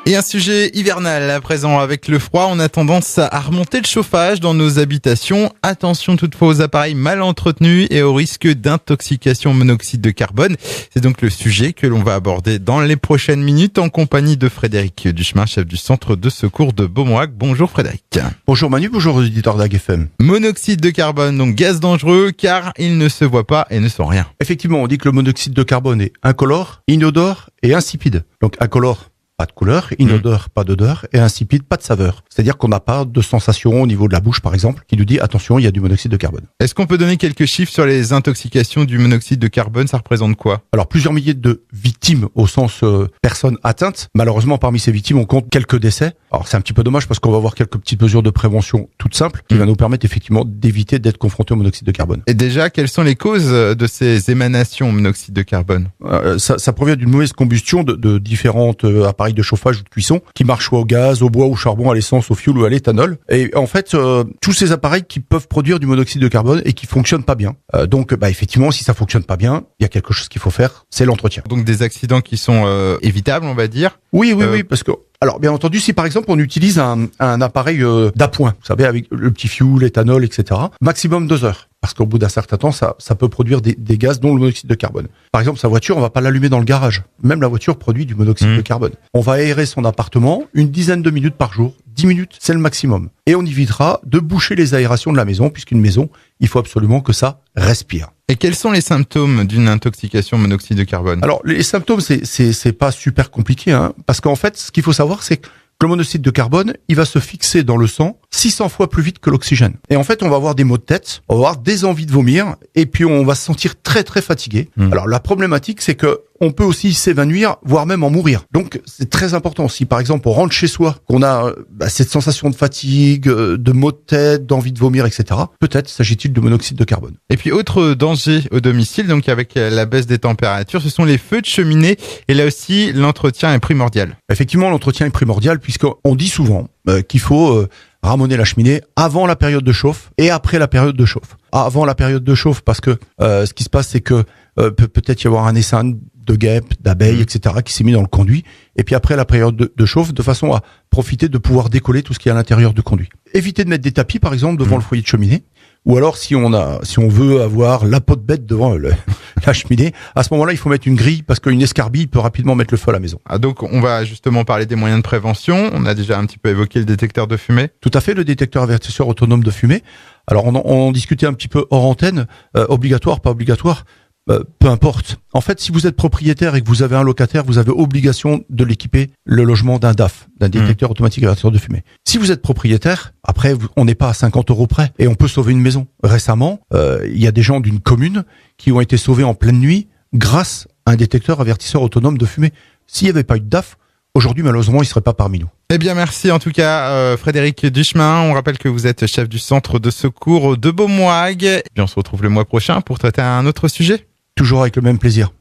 Et un sujet hivernal à présent avec le froid, on a tendance à remonter le chauffage dans nos habitations. Attention toutefois aux appareils mal entretenus et au risque d'intoxication au monoxyde de carbone. C'est donc le sujet que l'on va aborder dans les prochaines minutes en compagnie de Frédéric Duchemin, chef du centre de secours de Beaumoirac. Bonjour Frédéric. Bonjour Manu, bonjour aux auditeurs d'Ag FM. Monoxyde de carbone, donc gaz dangereux car il ne se voit pas et ne sent rien. Effectivement, on dit que le monoxyde de carbone est incolore, inodore et insipide. Donc incolore, pas de couleur, inodore, pas d'odeur, et insipide, pas de saveur. C'est-à-dire qu'on n'a pas de sensation au niveau de la bouche, par exemple, qui nous dit attention, il y a du monoxyde de carbone. Est-ce qu'on peut donner quelques chiffres sur les intoxications du monoxyde de carbone? Ça représente quoi? Alors, plusieurs milliers de victimes au sens personnes atteintes. Malheureusement, parmi ces victimes, on compte quelques décès. Alors, c'est un petit peu dommage parce qu'on va avoir quelques petites mesures de prévention toutes simples qui va nous permettre effectivement d'éviter d'être confronté au monoxyde de carbone. Et déjà, quelles sont les causes de ces émanations au monoxyde de carbone? Ça provient d'une mauvaise combustion de différentes appareils de chauffage ou de cuisson qui marchent soit au gaz, au bois, au charbon, à l'essence, au fioul ou à l'éthanol. Et en fait, tous ces appareils qui peuvent produire du monoxyde de carbone et qui fonctionnent pas bien. Donc, effectivement, si ça fonctionne pas bien, il y a quelque chose qu'il faut faire, c'est l'entretien. Donc des accidents qui sont évitables, on va dire. Oui, parce que alors bien entendu, si par exemple on utilise un appareil d'appoint, vous savez, avec le petit fioul, l'éthanol, etc., maximum 2 heures. Parce qu'au bout d'un certain temps, ça peut produire des gaz, dont le monoxyde de carbone. Par exemple, sa voiture, on va pas l'allumer dans le garage. Même la voiture produit du monoxyde de carbone. On va aérer son appartement une dizaine de minutes par jour. 10 minutes, c'est le maximum. Et on évitera de boucher les aérations de la maison, puisqu'une maison, il faut absolument que ça respire. Et quels sont les symptômes d'une intoxication au monoxyde de carbone? Alors, les symptômes, c'est pas super compliqué, parce qu'en fait, ce qu'il faut savoir, c'est que le monoxyde de carbone, il va se fixer dans le sang 600 fois plus vite que l'oxygène. Et en fait, on va avoir des maux de tête, on va avoir des envies de vomir, et puis on va se sentir très très fatigué. Alors la problématique, c'est que on peut aussi s'évanouir, voire même en mourir. Donc c'est très important. Si par exemple on rentre chez soi, qu'on a cette sensation de fatigue, de maux de tête, d'envie de vomir, etc., peut-être s'agit-il de monoxyde de carbone. Et puis autre danger au domicile, donc avec la baisse des températures, ce sont les feux de cheminée. Et là aussi, l'entretien est primordial. Effectivement, l'entretien est primordial puisqu'on dit souvent qu'il faut ramener la cheminée avant la période de chauffe et après la période de chauffe. Avant la période de chauffe parce que ce qui se passe, c'est que peut-être y avoir un essaim de guêpes, d'abeilles, etc., qui s'est mis dans le conduit. Et puis après la période de chauffe, de façon à profiter de pouvoir décoller tout ce qui est à l'intérieur du conduit. Éviter de mettre des tapis, par exemple, devant le foyer de cheminée. Ou alors, si on veut avoir la peau de bête devant la cheminée, à ce moment-là, il faut mettre une grille parce qu'une escarbille peut rapidement mettre le feu à la maison. Ah, donc, on va justement parler des moyens de prévention. On a déjà un petit peu évoqué le détecteur de fumée. Tout à fait, le détecteur avertisseur autonome de fumée. Alors, on en discutait un petit peu hors antenne. Obligatoire, pas obligatoire. Peu importe. En fait, si vous êtes propriétaire et que vous avez un locataire, vous avez obligation de l'équiper le logement d'un DAF, d'un détecteur automatique avertisseur de fumée. Si vous êtes propriétaire, après, on n'est pas à 50 € près et on peut sauver une maison. Récemment, il y a des gens d'une commune qui ont été sauvés en pleine nuit grâce à un détecteur avertisseur autonome de fumée. S'il n'y avait pas eu de DAF, aujourd'hui, malheureusement, il ne serait pas parmi nous. Eh bien, merci en tout cas, Frédéric Duchemin. On rappelle que vous êtes chef du centre de secours de Beaumoirac. Et puis, on se retrouve le mois prochain pour traiter un autre sujet. Toujours avec le même plaisir.